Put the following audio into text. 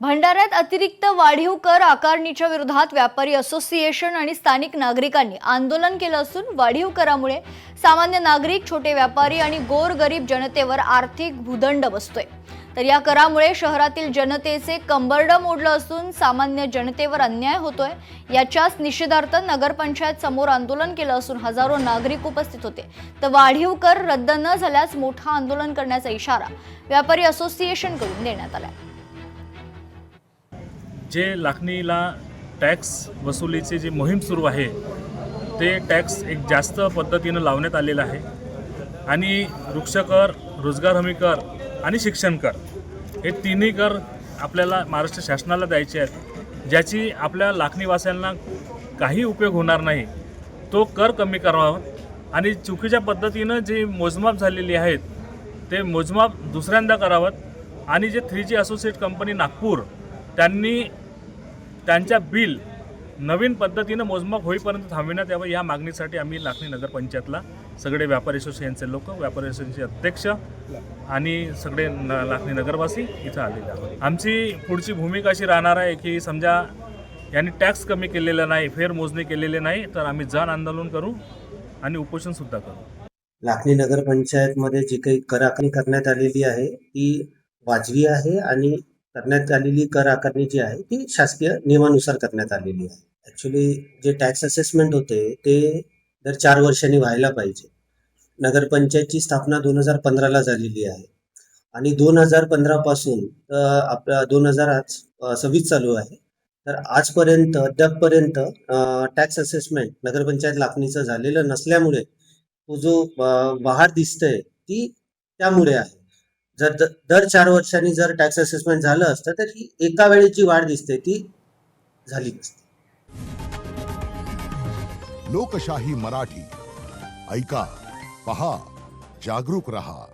भंडाऱ्यात अतिरिक्त वाढीव कर आकारणीच्या विरोधात व्यापारी असोसिएशन आणि स्थानिक नागरिकांनी आंदोलन केलं असून वाढीव करामुळे सामान्य नागरिक, छोटे व्यापारी आणि गोरगरीब जनतेवर आर्थिक भूदंड बसतोय। तर या करामुळे शहरातील जनतेचे कंबरड मोडलं असून सामान्य जनतेवर अन्याय होतोय। याच्याच निषेधार्थ नगरपंचायत समोर आंदोलन केलं असून हजारो नागरिक उपस्थित होते। तर वाढीव कर रद्द न झाल्यास मोठं आंदोलन करण्याचा इशारा व्यापारी असोसिएशनकडून देण्यात आला। जे लाखनीला टॅक्स वसुलीची जी मोहीम सुरू आहे ते टॅक्स एक जास्त पद्धतीनं लावण्यात आलेलं आहे आणि वृक्षकर, रोजगार हमी कर आणि शिक्षण कर हे तिन्ही कर आपल्याला महाराष्ट्र शासनाला द्यायचे आहेत, ज्याची आपल्या लाखनीवासियांना काही उपयोग होणार नाही। तो कर कमी करावा आणि चुकीच्या पद्धतीनं जी मोजमाप झालेली आहेत ते मोजमाप दुसऱ्यांदा करावं आणि जे 3G असोसिएट कंपनी नागपूर त्यांनी त्यांच्या बिल नवीन पद्धतीनं मोजमाप होईपर्यंत थांबविण्यात यावं, या मागणीसाठी आम्ही लाखनी नगरपंचायतला सगळे व्यापारी असोसिएशनचे लोक, व्यापारी असोसिएशनचे अध्यक्ष आणि सगळे लाखनी नगरवासी इथं आलेले आहोत। आमची पुढची भूमिका अशी राहणार आहे की समजा यांनी टॅक्स कमी केलेला नाही, फेर मोजणी केलेली नाही, तर आम्ही जन आंदोलन करू आणि उपोषणसुद्धा करू। लाखनी नगरपंचायतमध्ये जी काही कर आकारणी करण्यात आलेली आहे ती वाजवी आहे आणि करण्यात आलेली कर आकारणी जी आहे ती शासकीय नियमानुसार करण्यात आलेली आहे। ॲक्च्युली जे टॅक्स असेसमेंट होते ते दर 4 वर्षांनी व्हायला पाहिजे। नगरपंचायतची स्थापना 2015ला झालेली आहे आणि 2015 पासून आपला 2026 चालू आहे। तर आजपर्यंत अद्यापपर्यंत टॅक्स असेसमेंट नगरपंचायत लाखनीचं झालेलं नसल्यामुळे तो जो बहार दिसतंय ती त्यामुळे आहे। जर दर 4 वर्षांनी जर टॅक्स असेसमेंट झालं असतं तर ही एका वेळेची वाढ दिसते ती झाली नसती। लोकशाही मराठी ऐका, पहा, जागरूक रहा।